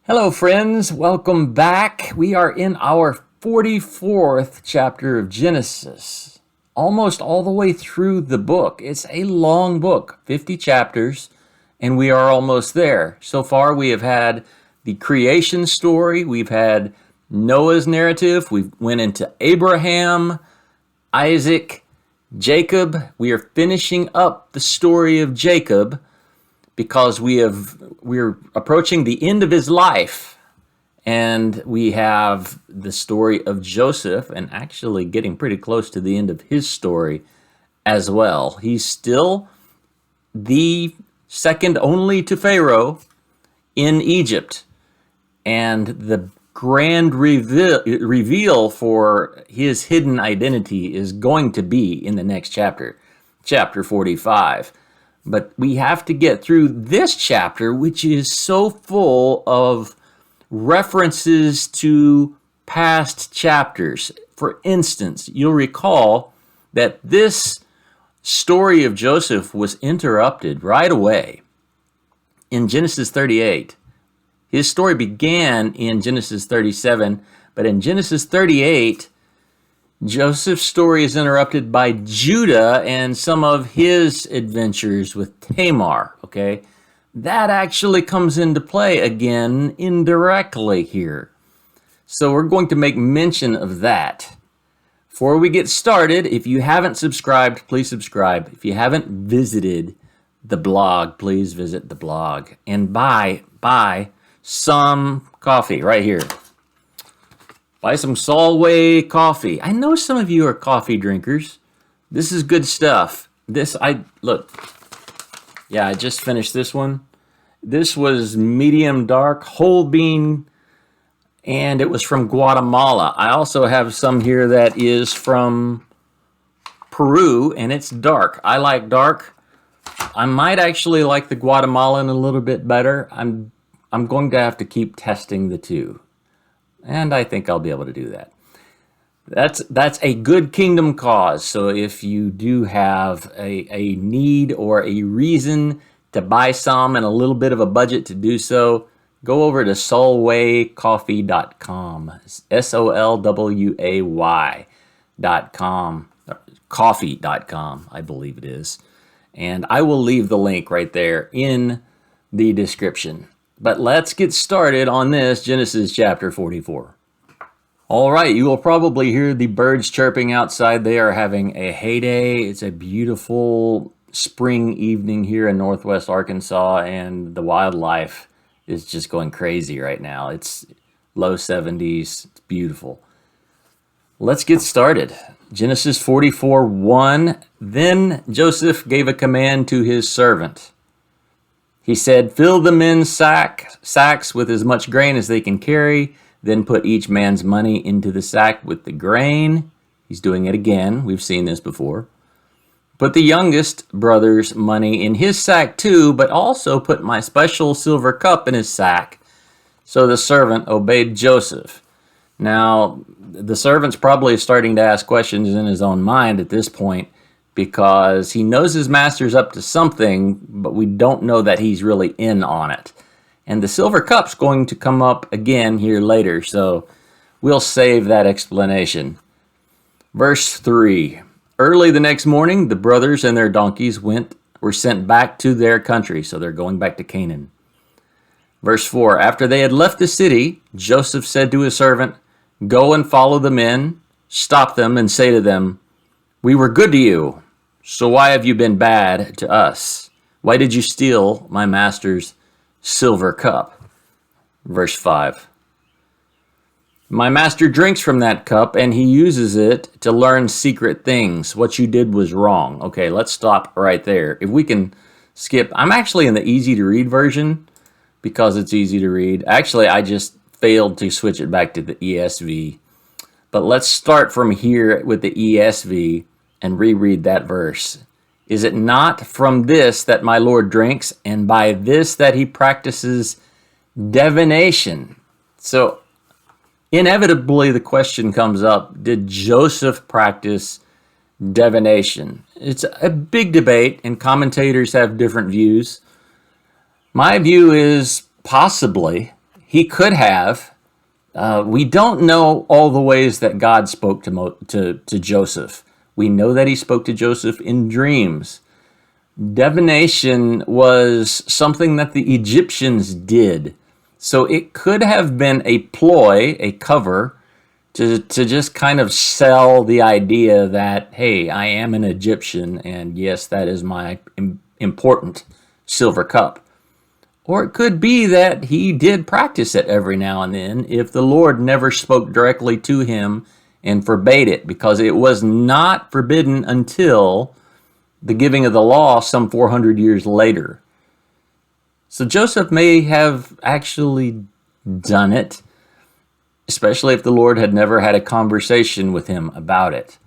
Hello, friends. Welcome back. We are in our 44th chapter of Genesis, almost all the way through the book. It's a long book, 50 chapters, and we are almost there. So far, we have had the creation story, we've had Noah's narrative, we went into Abraham, Isaac, Jacob. We are finishing up the story of Jacob because we're approaching the end of his life, and we have the story of Joseph, and actually getting pretty close to the end of his story as well. He's still the second only to Pharaoh in Egypt, and the grand reveal for his hidden identity is going to be in the next chapter, chapter 45. But we have to get through this chapter, which is so full of references to past chapters. For instance, you'll recall that this story of Joseph was interrupted right away in Genesis 38. His story began in Genesis 37, but in Genesis 38, Joseph's story is interrupted by Judah and some of his adventures with Tamar, okay? That actually comes into play again indirectly here. So we're going to make mention of that. Before we get started, if you haven't subscribed, please subscribe. If you haven't visited the blog, please visit the blog and buy some coffee right here. Buy some Solway coffee. I know some of you are coffee drinkers. This is good stuff. I just finished this one. This was medium dark, whole bean, and it was from Guatemala. I also have some here that is from Peru, and it's dark. I like dark. I might actually like the Guatemalan a little bit better. I'm going to have to keep testing the two. And I think I'll be able to do that. That's a good kingdom cause. So if you do have a need or a reason to buy some and a little bit of a budget to do so, go over to solwaycoffee.com. SOLWAY.com. Coffee.com, I believe it is. And I will leave the link right there in the description. But let's get started on this Genesis chapter 44. All right, you will probably hear the birds chirping outside. They are having a heyday. It's a beautiful spring evening here in Northwest Arkansas, and the wildlife is just going crazy right now. It's low 70s. It's beautiful. Let's get started. Genesis 44:1. Then Joseph gave a command to his servant. He said, "Fill the men's sacks with as much grain as they can carry, then put each man's money into the sack with the grain." He's doing it again. We've seen this before. "Put the youngest brother's money in his sack too, but also put my special silver cup in his sack." So the servant obeyed Joseph. Now, the servant's probably starting to ask questions in his own mind at this point, because he knows his master's up to something, but we don't know that he's really in on it. And the silver cup's going to come up again here later, so we'll save that explanation. Verse 3. Early the next morning, the brothers and their donkeys were sent back to their country, so they're going back to Canaan. Verse 4. After they had left the city, Joseph said to his servant, "Go and follow the men, stop them, and say to them, 'We were good to you, so why have you been bad to us? Why did you steal my master's silver cup?'" Verse 5. "My master drinks from that cup, and he uses it to learn secret things. What you did was wrong." Okay, let's stop right there. If we can skip, I'm actually in the easy to read version because it's easy to read. Actually, I just failed to switch it back to the ESV. But let's start from here with the ESV and reread that verse. "Is it not from this that my Lord drinks, and by this that he practices divination?" So inevitably the question comes up, did Joseph practice divination? It's a big debate, and commentators have different views. My view is possibly he could have. We don't know all the ways that God spoke to Joseph. We know that he spoke to Joseph in dreams. Divination was something that the Egyptians did. So it could have been a ploy, a cover, to just kind of sell the idea that, hey, I am an Egyptian, and yes, that is my important silver cup. Or it could be that he did practice it every now and then if the Lord never spoke directly to him and forbade it, because it was not forbidden until the giving of the law some 400 years later. So Joseph may have actually done it, especially if the Lord had never had a conversation with him about it.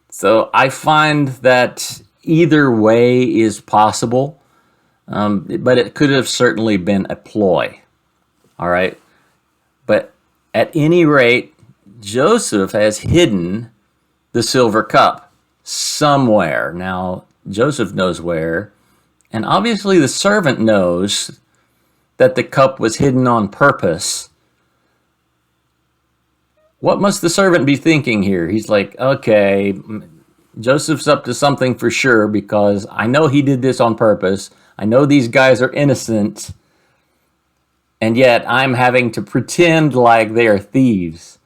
So I find that either way is possible, but it could have certainly been a ploy. All right. But at any rate, Joseph has hidden the silver cup somewhere. Now, Joseph knows where, and obviously the servant knows that the cup was hidden on purpose. What must the servant be thinking here? He's like, okay, Joseph's up to something for sure, because I know he did this on purpose. I know these guys are innocent, and yet I'm having to pretend like they are thieves.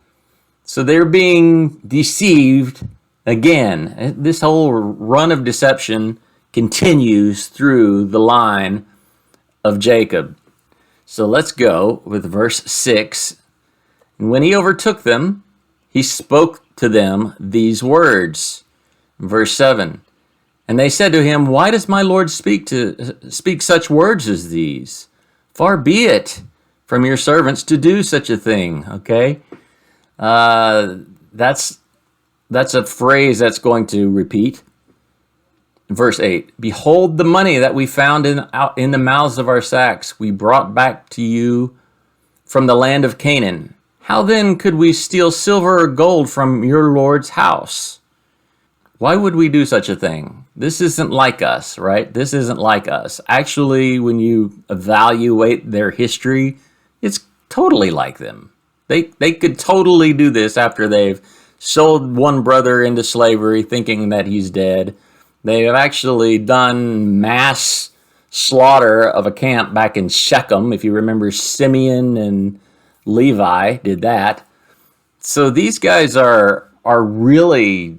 So they're being deceived again. This whole run of deception continues through the line of Jacob. So let's go with verse 6. And when he overtook them, he spoke to them these words. Verse 7. And they said to him, why does my Lord speak such words as these? Far be it from your servants to do such a thing. Okay? That's a phrase that's going to repeat. Verse 8, behold the money that we found in the mouths of our sacks, we brought back to you from the land of Canaan. How then could we steal silver or gold from your Lord's house? Why would we do such a thing? This isn't like us, right? This isn't like us. Actually, when you evaluate their history, it's totally like them. They could totally do this after they've sold one brother into slavery thinking that he's dead. They have actually done mass slaughter of a camp back in Shechem. If you remember, Simeon and Levi did that. So these guys are really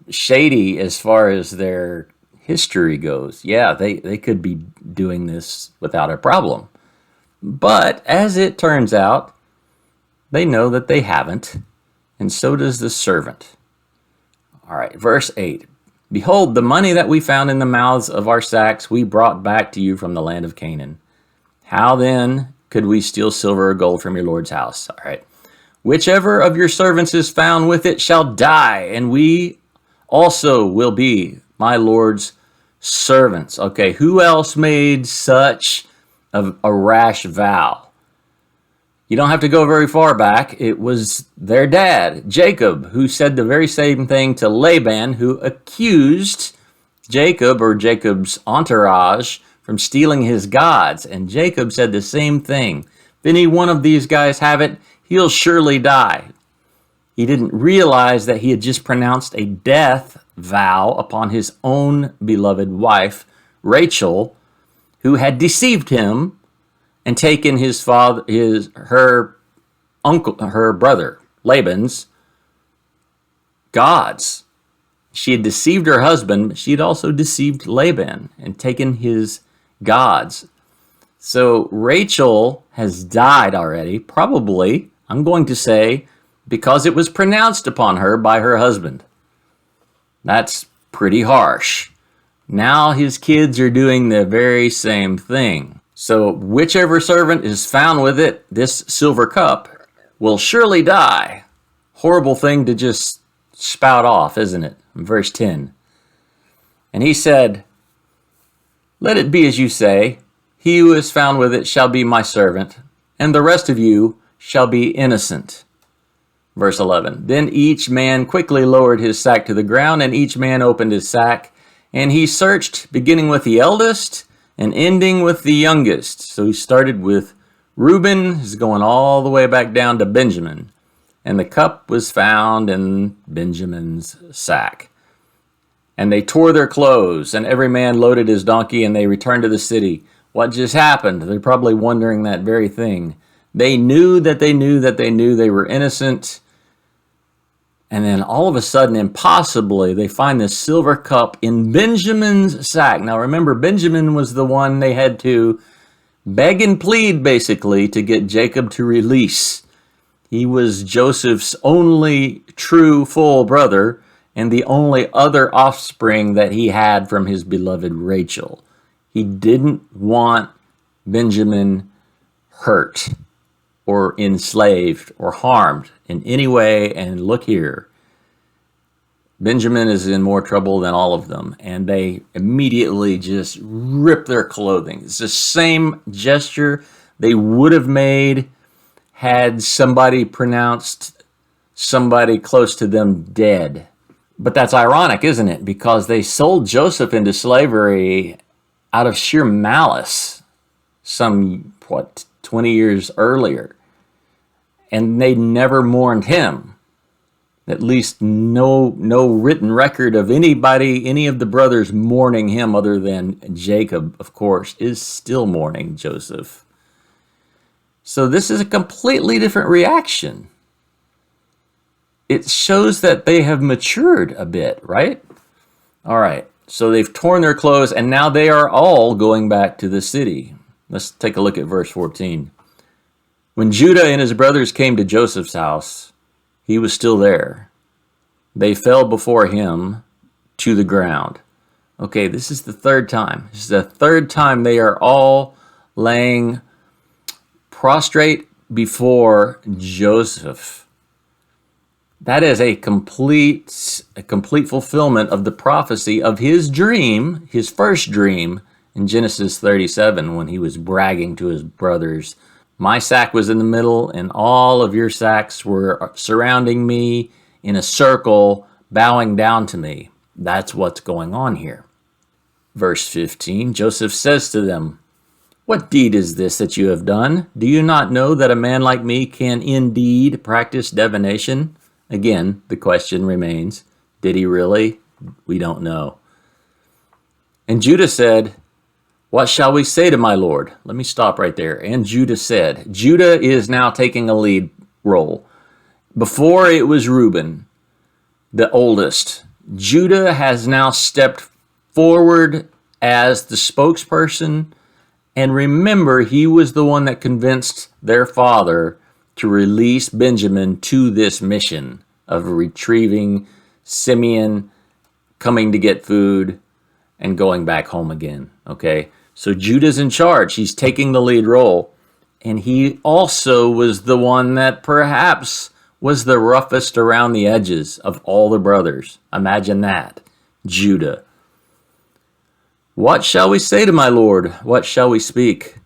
shady as far as their history goes. Yeah, they could be doing this without a problem. But as it turns out, they know that they haven't, and so does the servant. All right, verse 8. Behold, the money that we found in the mouths of our sacks we brought back to you from the land of Canaan. How then could we steal silver or gold from your Lord's house? All right. Whichever of your servants is found with it shall die, and we also will be my Lord's servants. Okay, who else made such a rash vow? You don't have to go very far back. It was their dad, Jacob, who said the very same thing to Laban, who accused Jacob or Jacob's entourage from stealing his gods. And Jacob said the same thing. If any one of these guys have it, he'll surely die. He didn't realize that he had just pronounced a death vow upon his own beloved wife, Rachel, who had deceived him and taken her brother Laban's gods. She had deceived her husband, but she had also deceived Laban and taken his gods. So Rachel has died already, probably, I'm going to say, because it was pronounced upon her by her husband. That's pretty harsh. Now his kids are doing the very same thing. So whichever servant is found with it, this silver cup, will surely die. Horrible thing to just spout off, isn't it? Verse 10. And he said, let it be as you say, he who is found with it shall be my servant, and the rest of you shall be innocent. Verse 11. Then each man quickly lowered his sack to the ground, and each man opened his sack, and he searched, beginning with the eldest and ending with the youngest. So he started with Reuben is going all the way back down to Benjamin. And the cup was found in Benjamin's sack. And they tore their clothes, and every man loaded his donkey, and they returned to the city. What just happened? They're probably wondering that very thing. They knew that they knew that they knew they were innocent. And then all of a sudden, impossibly, they find this silver cup in Benjamin's sack. Now remember, Benjamin was the one they had to beg and plead, basically, to get Jacob to release. He was Joseph's only true full brother and the only other offspring that he had from his beloved Rachel. He didn't want Benjamin hurt or enslaved or harmed in any way. And look here, Benjamin is in more trouble than all of them. And they immediately just rip their clothing. It's the same gesture they would have made had somebody pronounced somebody close to them dead. But that's ironic, isn't it? Because they sold Joseph into slavery out of sheer malice some, 20 years earlier. And they never mourned him. At least no written record of anybody, any of the brothers mourning him other than Jacob, of course, is still mourning Joseph. So this is a completely different reaction. It shows that they have matured a bit, right? All right, so they've torn their clothes, and now they are all going back to the city. Let's take a look at verse 14. When Judah and his brothers came to Joseph's house, he was still there. They fell before him to the ground. Okay, this is the third time. This is the third time they are all laying prostrate before Joseph. That is a complete fulfillment of the prophecy of his dream, his first dream in Genesis 37, when he was bragging to his brothers, my sack was in the middle and all of your sacks were surrounding me in a circle, bowing down to me. That's what's going on here. Verse 15, Joseph says to them, what deed is this that you have done? Do you not know that a man like me can indeed practice divination? Again, the question remains, did he really? We don't know. And Judah said, what shall we say to my Lord? Let me stop right there. And Judah said, Judah is now taking a lead role. Before it was Reuben, the oldest. Judah has now stepped forward as the spokesperson. And remember, he was the one that convinced their father to release Benjamin to this mission of retrieving Simeon, coming to get food, and going back home again. Okay, so Judah's in charge. He's taking the lead role. And he also was the one that perhaps was the roughest around the edges of all the brothers. Imagine that, Judah. What shall we say to my Lord? What shall we speak?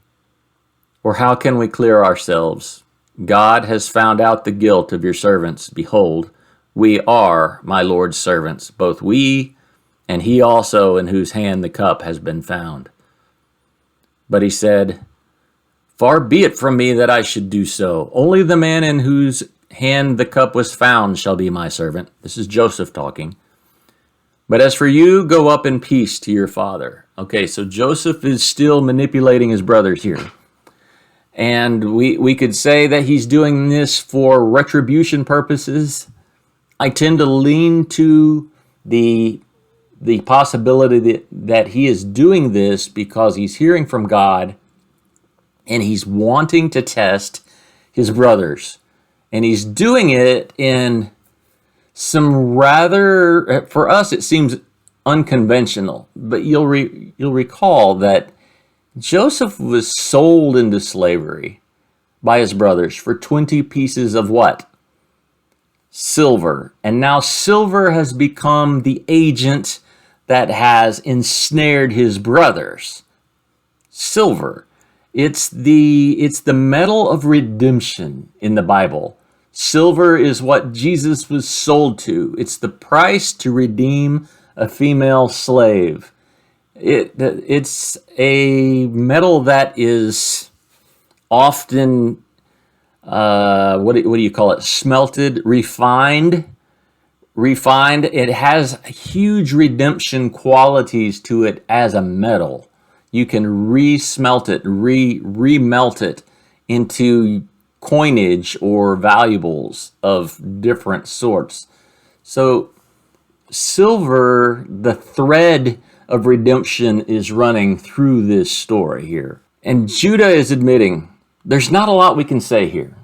Or how can we clear ourselves? God has found out the guilt of your servants. Behold, we are my Lord's servants, both we and he also in whose hand the cup has been found. But he said, far be it from me that I should do so. Only the man in whose hand the cup was found shall be my servant. This is Joseph talking. But as for you, go up in peace to your father. Okay, so Joseph is still manipulating his brothers here. And we could say that he's doing this for retribution purposes. I tend to lean to the possibility that he is doing this because he's hearing from God and he's wanting to test his brothers. And he's doing it in some rather, for us it seems unconventional, but you'll recall that Joseph was sold into slavery by his brothers for 20 pieces of what? Silver. And now silver has become the agent that has ensnared his brothers. Silver. It's the metal of redemption in the Bible. Silver is what Jesus was sold to. It's the price to redeem a female slave. It's a metal that is often, what do you call it? Smelted, refined. It has huge redemption qualities to it as a metal. You can re-smelt it, remelt it into coinage or valuables of different sorts. So silver, the thread of redemption is running through this story here. And Judah is admitting, there's not a lot we can say here.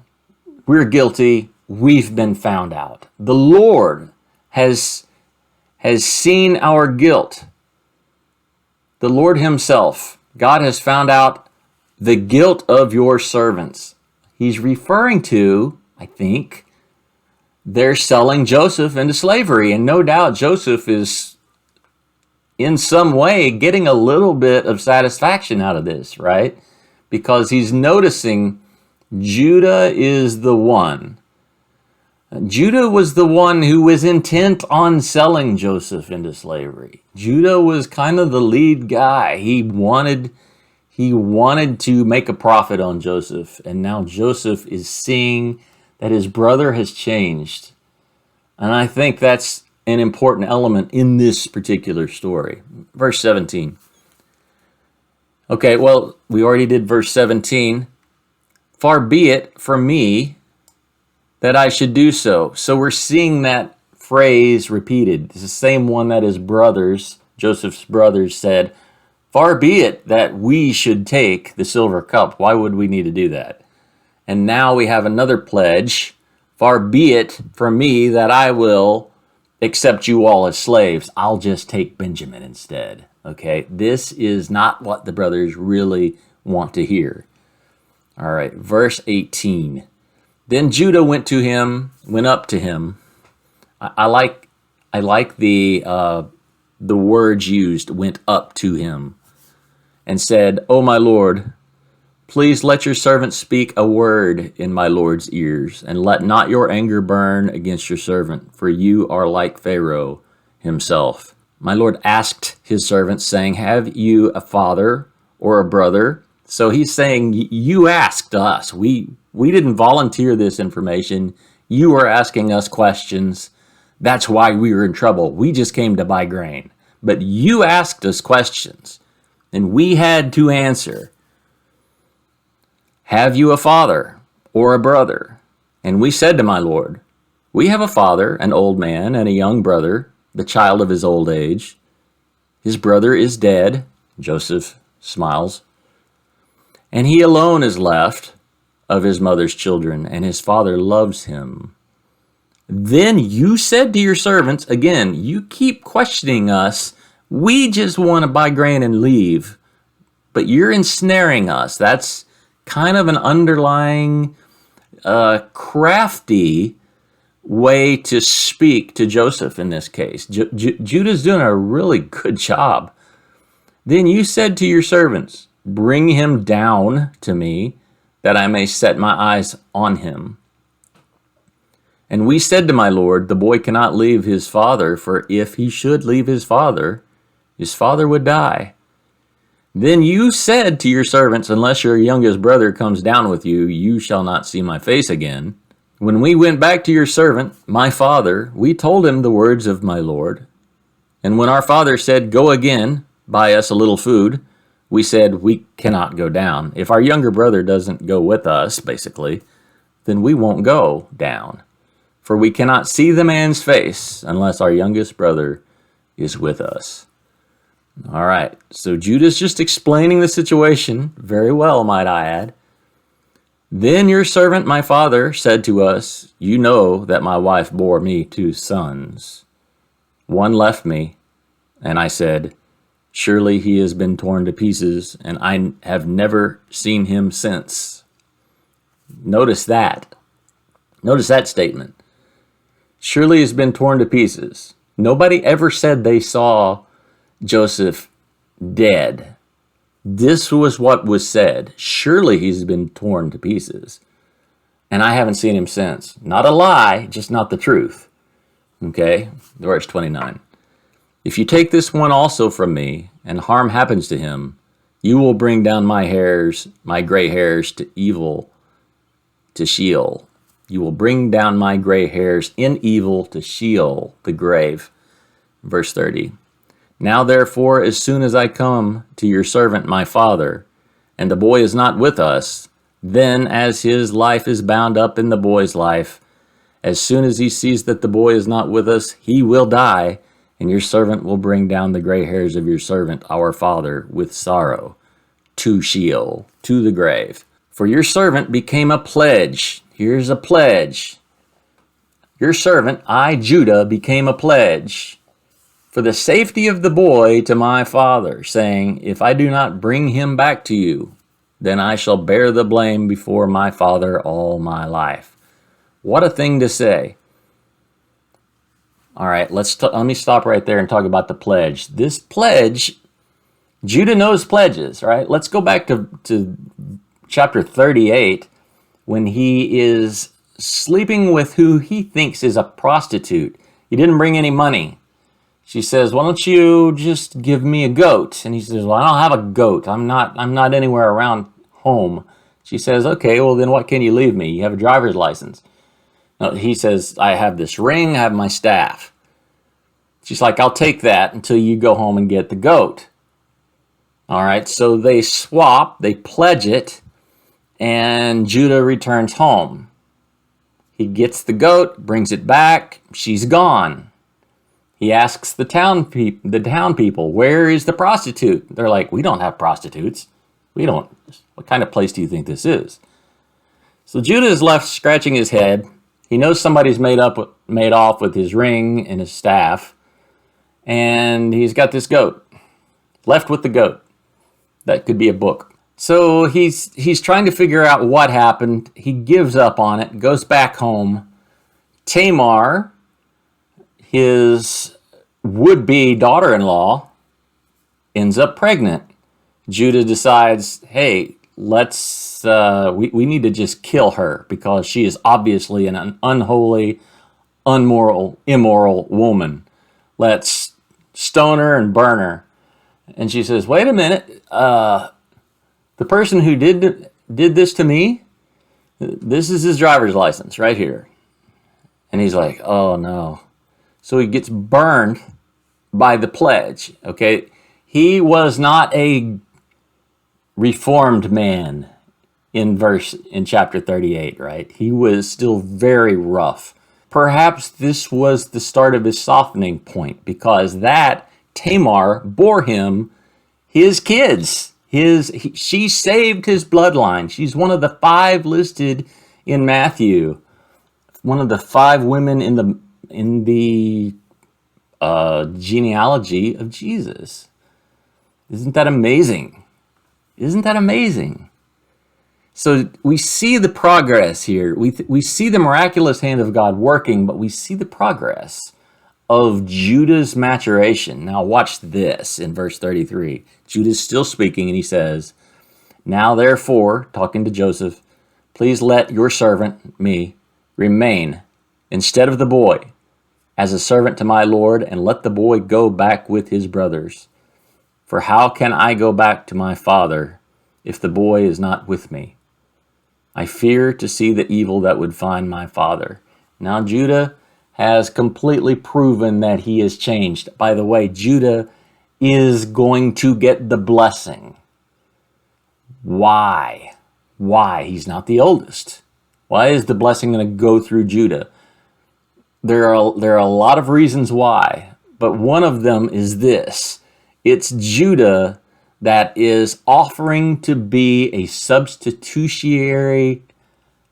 We're guilty. We've been found out. The Lord has seen our guilt. The Lord himself, God has found out the guilt of your servants. He's referring to, I think, they're selling Joseph into slavery. And no doubt Joseph is in some way getting a little bit of satisfaction out of this, right? Because he's noticing Judah is the one. Judah was the one who was intent on selling Joseph into slavery. Judah was kind of the lead guy. He wanted to make a profit on Joseph, and now Joseph is seeing that his brother has changed. And I think that's an important element in this particular story. Verse 17. Okay, well, we already did verse 17. Far be it from me that I should do so. So we're seeing that phrase repeated. It's the same one that his brothers, Joseph's brothers, said, far be it that we should take the silver cup. Why would we need to do that? And now we have another pledge. Far be it from me that I will accept you all as slaves. I'll just take Benjamin instead. Okay, this is not what the brothers really want to hear. All right, verse 18. Then Judah went up to him. I like the words used, went up to him, and said, O my Lord, please let your servant speak a word in my Lord's ears, and let not your anger burn against your servant, for you are like Pharaoh himself. My Lord asked his servant, saying, have you a father or a brother? So he's saying, you asked us. We didn't volunteer this information. You were asking us questions. That's why we were in trouble. We just came to buy grain. But you asked us questions, and we had to answer. Have you a father or a brother? And we said to my Lord, we have a father, an old man, and a young brother, the child of his old age. His brother is dead. Joseph smiles. And he alone is left of his mother's children, and his father loves him. Then you said to your servants, again, you keep questioning us. We just want to buy grain and leave. But you're ensnaring us. That's kind of an underlying crafty way to speak to Joseph in this case. Judah's doing a really good job. Then you said to your servants, bring him down to me, that I may set my eyes on him. And we said to my Lord, the boy cannot leave his father, for if he should leave his father would die. Then you said to your servants, unless your youngest brother comes down with you, you shall not see my face again. When we went back to your servant, my father, we told him the words of my Lord. And when our father said, go again, buy us a little food, we said, we cannot go down. If our younger brother doesn't go with us, basically, then we won't go down. For we cannot see the man's face unless our youngest brother is with us. All right, so Judah's just explaining the situation very well, might I add. Then your servant, my father, said to us, you know that my wife bore me 2 sons. One left me, and I said, surely he has been torn to pieces, and I have never seen him since. Notice that. Notice that statement. Surely he has been torn to pieces. Nobody ever said they saw Joseph dead. This was what was said. Surely he's been torn to pieces. And I haven't seen him since. Not a lie, just not the truth. Okay, verse 29. If you take this one also from me, and harm happens to him, You will bring down my hairs, my gray hairs to evil, to Sheol. You will bring down my gray hairs in evil to Sheol, the grave. Verse 30. Now therefore, as soon as I come to your servant my father, and the boy is not with us, then as his life is bound up in the boy's life, as soon as he sees that the boy is not with us, he will die, and your servant will bring down the gray hairs of your servant, our father, with sorrow, to Sheol, to the grave. For your servant became a pledge. Here's a pledge. Your servant, I, Judah, became a pledge for the safety of the boy to my father, saying, if I do not bring him back to you, then I shall bear the blame before my father all my life. What a thing to say. All right, let me stop right there and talk about the pledge. This pledge, Judah knows pledges, right? Let's go back to chapter 38, when he is sleeping with who he thinks is a prostitute. He didn't bring any money. She says, why don't you just give me a goat? And he says, well, I don't have a goat. I'm not anywhere around home. She says, okay, well then what can you leave me? You have a driver's license. No, he says, I have this ring, I have my staff. She's like, I'll take that until you go home and get the goat. All right, so they swap, they pledge it, and Judah returns home. He gets the goat, brings it back, she's gone. He asks the town people, where is the prostitute? They're like, we don't have prostitutes. What kind of place do you think this is? So Judah is left scratching his head. He knows somebody's made off with his ring and his staff. And he's got this goat. Left with the goat. That could be a book. So he's trying to figure out what happened. He gives up on it, goes back home. Tamar, his would-be daughter-in-law, ends up pregnant. Judah decides, hey, we need to just kill her because she is obviously an unholy, immoral woman. Let's stone her and burn her. And she says, wait a minute, the person who did this to me, this is his driver's license right here. And he's like, oh no. So he gets burned by the pledge, okay? He was not a reformed man in chapter 38, right? He was still very rough. Perhaps this was the start of his softening point, because that Tamar bore him his kids. She saved his bloodline. She's one of the 5 listed in Matthew. One of the 5 women in the genealogy of Jesus. Isn't that amazing? Isn't that amazing? So we see the progress here. We see the miraculous hand of God working, but we see the progress of Judah's maturation. Now watch this in verse 33. Judah's still speaking, and he says, now therefore, talking to Joseph, please let your servant, me, remain instead of the boy as a servant to my Lord, and let the boy go back with his brothers. For how can I go back to my father if the boy is not with me? I fear to see the evil that would find my father. Now Judah has completely proven that he has changed. By the way, Judah is going to get the blessing. Why? Why? He's not the oldest. Why is the blessing going to go through Judah? There are a lot of reasons why, but one of them is this. It's Judah that is offering to be a substitutionary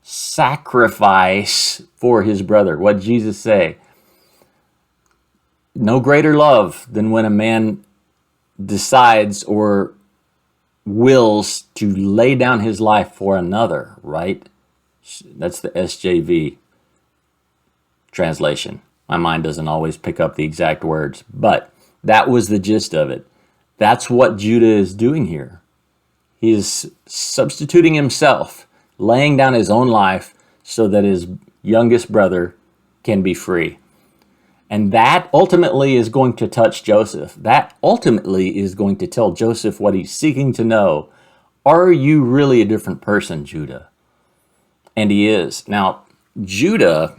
sacrifice for his brother. What did Jesus say? No greater love than when a man decides or wills to lay down his life for another, right? That's the SJV translation. My mind doesn't always pick up the exact words, but that was the gist of it. That's what Judah is doing here. He is substituting himself, laying down his own life so that his youngest brother can be free. And that ultimately is going to touch Joseph. That ultimately is going to tell Joseph what he's seeking to know. Are you really a different person, Judah? And he is. Now, Judah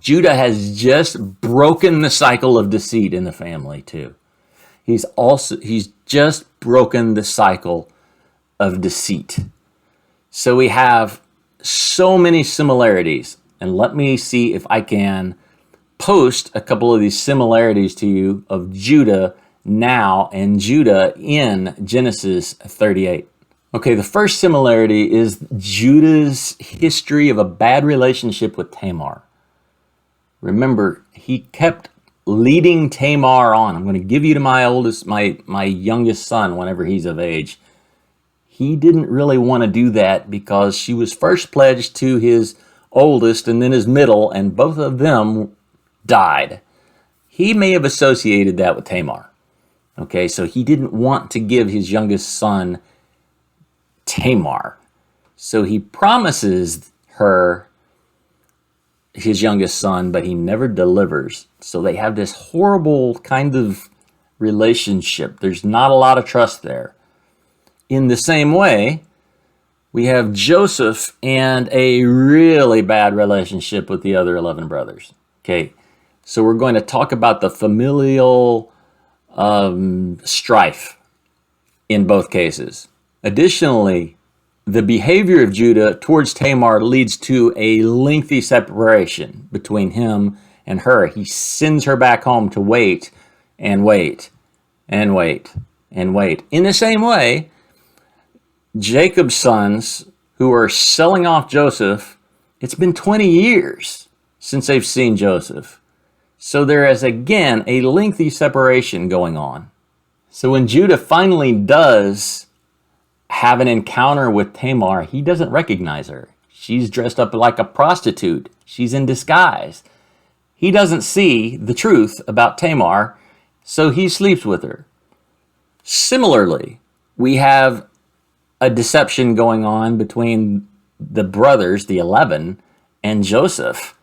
has just broken the cycle of deceit in the family too. He's just broken the cycle of deceit. So we have so many similarities. And let me see if I can post a couple of these similarities to you of Judah now and Judah in Genesis 38. Okay, the first similarity is Judah's history of a bad relationship with Tamar. Remember, he kept leading Tamar on. I'm going to give you to my youngest son whenever he's of age. He didn't really want to do that because she was first pledged to his oldest and then his middle, and both of them died. He may have associated that with Tamar. Okay, so he didn't want to give his youngest son Tamar. So he promises her his youngest son, but he never delivers. So they have this horrible kind of relationship. There's not a lot of trust there. In the same way, we have Joseph and a really bad relationship with the other 11 brothers. Okay, so we're going to talk about the familial strife in both cases. Additionally, the behavior of Judah towards Tamar leads to a lengthy separation between him and her. He sends her back home to wait and wait and wait and wait. In the same way, Jacob's sons who are selling off Joseph, it's been 20 years since they've seen Joseph. So there is again a lengthy separation going on. So when Judah finally does have an encounter with Tamar, he doesn't recognize her. She's dressed up like a prostitute. She's in disguise. He doesn't see the truth about Tamar, so he sleeps with her. Similarly, we have a deception going on between the brothers, the 11, and Joseph.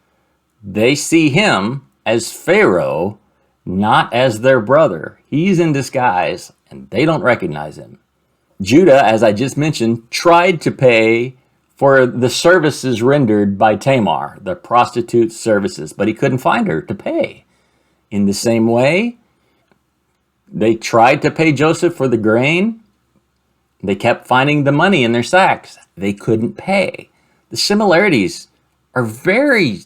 They see him as Pharaoh, not as their brother. He's in disguise, and they don't recognize him. Judah, as I just mentioned, tried to pay for the services rendered by Tamar, the prostitute services, but he couldn't find her to pay. In the same way, they tried to pay Joseph for the grain. They kept finding the money in their sacks. They couldn't pay. The similarities are very,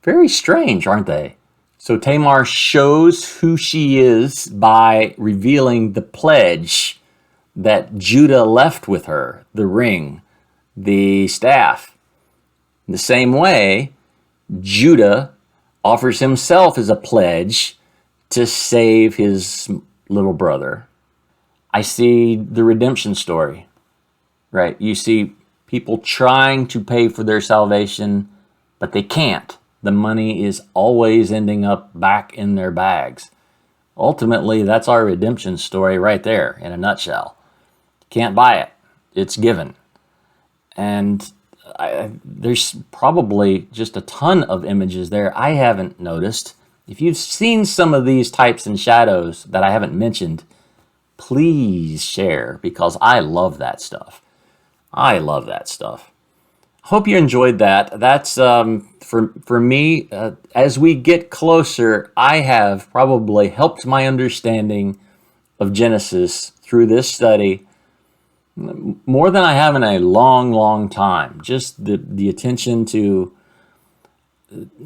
very strange, aren't they? So Tamar shows who she is by revealing the pledge that Judah left with her, the ring, the staff. In the same way, Judah offers himself as a pledge to save his little brother. I see the redemption story, right? You see people trying to pay for their salvation, but they can't. The money is always ending up back in their bags. Ultimately, that's our redemption story right there in a nutshell. Can't buy it. It's given. And there's probably just a ton of images there I haven't noticed. If you've seen some of these types and shadows that I haven't mentioned, please share, because I love that stuff. I love that stuff. Hope you enjoyed that. That's for me. As we get closer, I have probably helped my understanding of Genesis through this study more than I have in a long, long time. Just the attention to,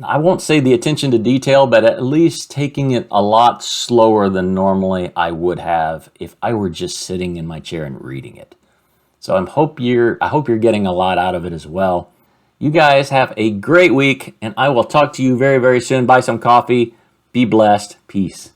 I won't say the attention to detail, but at least taking it a lot slower than normally I would have if I were just sitting in my chair and reading it. So I hope you're getting a lot out of it as well. You guys have a great week, and I will talk to you very, very soon. Buy some coffee. Be blessed. Peace.